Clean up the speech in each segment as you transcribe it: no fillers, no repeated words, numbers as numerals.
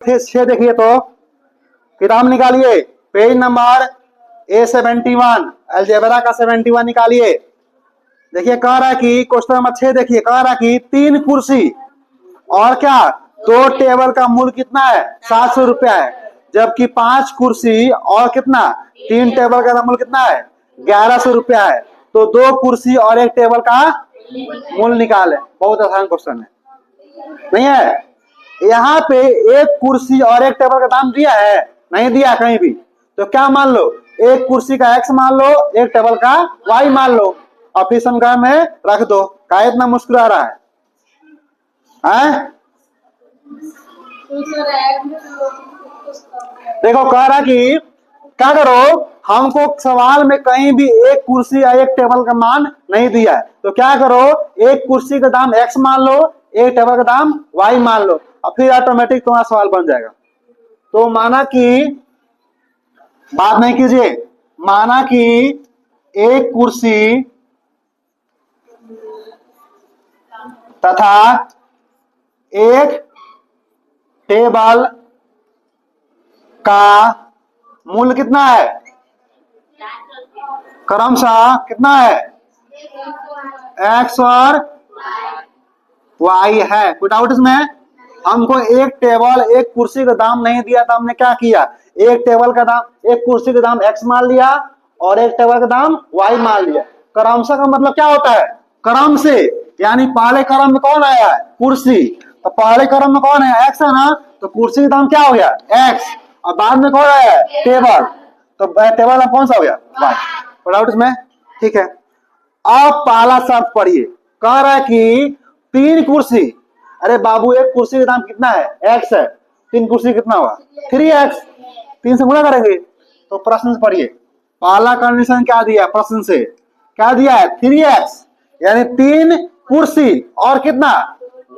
छह देखिए तो किताब निकालिए, पेज नंबर A71 अलजेब्रा का 71 निकालिए। देखिए कह रहा है कि क्वेश्चन नंबर 6 देखिए, कह रहा है कि 3 कुर्सी और क्या 2 टेबल का मूल्य कितना है, 700 रुपया है। जबकि 5 कुर्सी और कितना 3 टेबल का मूल्य कितना है, 1100 रुपया है। तो 2 कुर्सी और 1 टेबल का मूल्य निकाले। बहुत आसान क्वेश्चन है, नहीं है? यहाँ पे 1 कुर्सी और 1 टेबल का दाम दिया है, नहीं दिया कहीं भी। तो क्या मान लो, 1 कुर्सी का x मान लो, 1 टेबल का y मान लो, और फिर समीकरण में रख दो। क्या इतना मुश्किल आ रहा है? देखो कह रहा कि क्या करो, हमको सवाल में कहीं भी 1 कुर्सी या 1 टेबल का मान नहीं दिया है। तो क्या करो, 1 कुर्सी का दाम x मान लो, 1 टेबल का दाम y मान लो, और फिर ऑटोमेटिक तुम्हारा सवाल बन जाएगा। तो माना कि बात नहीं कीजिए, माना कि 1 कुर्सी तथा 1 टेबल का मूल्य कितना है, क्रमशः कितना है, x और y है। कोई डाउट इसमें? हमको 1 टेबल 1 कुर्सी का दाम नहीं दिया था, हमने क्या किया, 1 टेबल का दाम 1 कुर्सी का दाम x मान लिया और 1 टेबल का दाम y मान लिया। क्रमशः का मतलब क्या होता है, क्रम से, यानी पहले क्रम में कौन आया है, कुर्सी, तो पहले क्रम में कौन है, x है ना, तो कुर्सी का दाम क्या हो गया, x, और बाद में कौन आया है, टेबल, तो टेबल में कौन सा हो गया, y। डाउट इसमें? ठीक है। अब पहला शर्त पढ़िए, कह रहा है कि 3 कुर्सी, अरे बाबू 1 कुर्सी का दाम कितना है, x है, 3 कुर्सी कितना होगा, 3x, 3 से गुणा करेंगे। तो प्रश्न से पढ़िए, पहला कंडीशन क्या दिया, प्रश्न से क्या दिया है, 3x, यानी 3 कुर्सी और कितना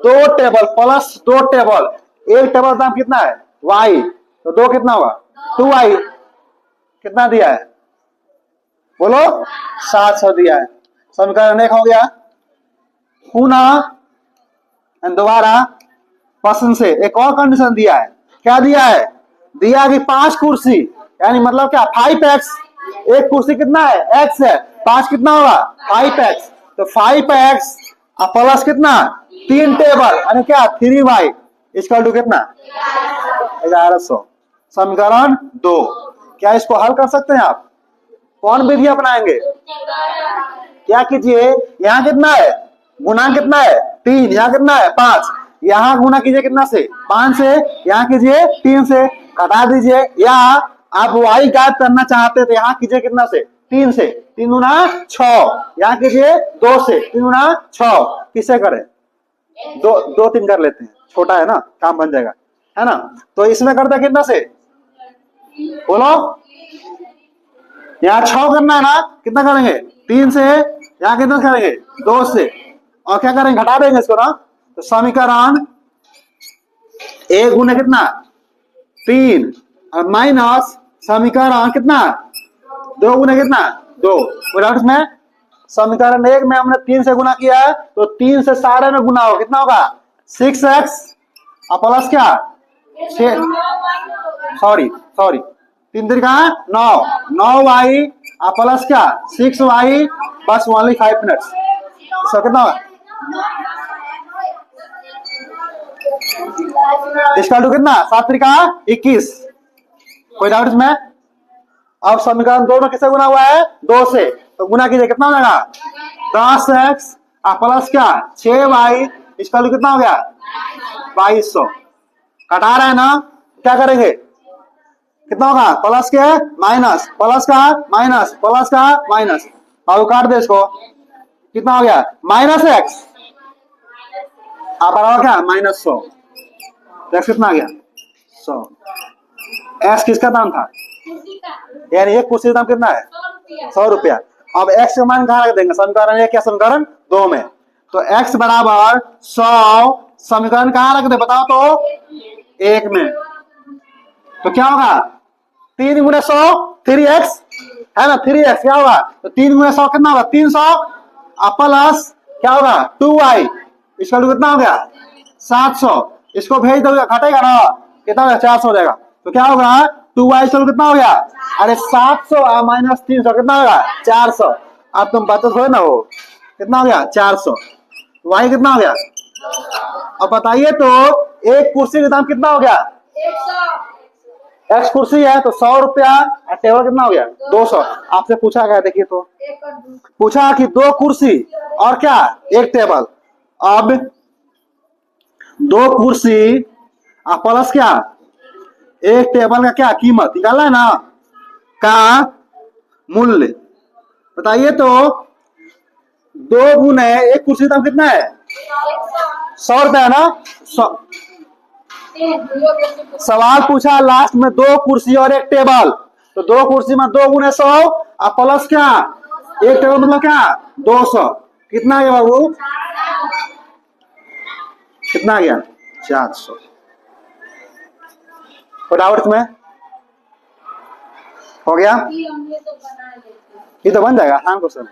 2 टेबल प्लस 2 टेबल, 1 टेबल दाम कितना है y, तो 2 कितना होगा 2y, कितना दिया है बोलो, 700 दिया है। समीकरण 1 हो गया। पुनः दोबारा प्रश्न से एक और कंडीशन दिया है, क्या दिया है, दिया कि 5 कुर्सी, यानी मतलब क्या 5x, 1 कुर्सी कितना है x है, 5 कितना होगा 5x, तो 5x प्लस कितना 3 टेबल, यानी क्या 3y इक्वल टू कितना 1100। समीकरण 2। क्या इसको हल कर सकते हैं आप? कौन विधि अपनाएंगे? क्या कीजिए, यहाँ कितना है, गुना कितना है 3, यहाँ कितना है 5, यहाँ गुना कीजिए कितना से 5 से, यहाँ कीजिए 3 से, घटा दीजिए, या आप y ज्ञात करना चाहते थे, यहाँ कीजिए कितना से 3 से, 3 गुना 6, यहाँ कीजिए 2 से, 3 गुना 6, किससे करें, 2 3 कर लेते हैं, छोटा है ना, काम बन जाएगा, है ना। तो इसमें करते कितना से बोलो, यहाँ 6 करना है ना, कितना करेंगे 3 से, यहाँ कितना करेंगे 2 से, और क्या करेंगे घटा देंगे इसको ना। तो समीकरण 1 गुना कितना 3 और माइनस समीकरण कितना 2 गुना कितना 2, में समीकरण 1 में हमने 3 से गुना किया है, तो 3 से सारे में गुना हो, कितना होगा 6x और प्लस क्या 3 3 का 9, 9y और प्लस क्या 6y, बस ओनली 5 मिनट्स। कितना होगा इसका टू कितना 7 3 का 21। कोई डाउट इसमें? अब समीकरण 2 में किससे गुना हुआ है 2 से, तो गुना कीजिए कितना हो जाएगा 10x और प्लस क्या 6y, इसका टू कितना हो गया 2200। कटा रहे हैं ना, क्या करेंगे कितना होगा प्लस के माइनस, प्लस का माइनस, प्लस का माइनस, और काट दे इसको, कितना हो गया -x बराबर क्या -100, x कितना आ गया 100। x किसका दाम था, यानी एक कुर्सी का दाम कितना है 100 रुपया। अब x का मान कहाँ रख देंगे, समीकरण 1 या समीकरण 2 में, तो x बराबर 100 समीकरण कहाँ रख दे बताओ तो 1 में, तो क्या होगा 3 गुना 100 3x है ना, 3x क्या होगा, तो 3 गुना 100 कितना होगा 300 प्लस क्या होगा 2y, इसका कितना हो गया 700, इसको भेज दोगे घटेगा ना, कितना हो गया 400 हो जाएगा। तो क्या होगा 2y12 कितना हो गया, अरे 700 माइनस 300 कितना होगा 400। अब तुम बता थोड़े ना हो, कितना हो गया 400। y कितना हो गया, अब बताइए तो एक कुर्सी का दाम कितना हो गया, x कुर्सी है तो 100 रुपया, टेबल कितना हो गया 200। आपसे पूछा गया, देखिए तो पूछा कि 2 कुर्सी और क्या एक टेबल। अब 2 कुर्सी प्लस क्या एक टेबल का क्या कीमत निकालना है ना, का मूल्य बताइए तो 2 गुने एक कुर्सी का दाम कितना है 100 रुपया ना। सवाल पूछा लास्ट में 2 कुर्सी और एक टेबल, तो 2 कुर्सी में 2 गुने 100 और प्लस क्या एक टेबल मतलब क्या 200। कितना गया बाबू, कितना गया 400। डाउट में हो गया, ये तो बन जाएगा आसान क्वेश्चन।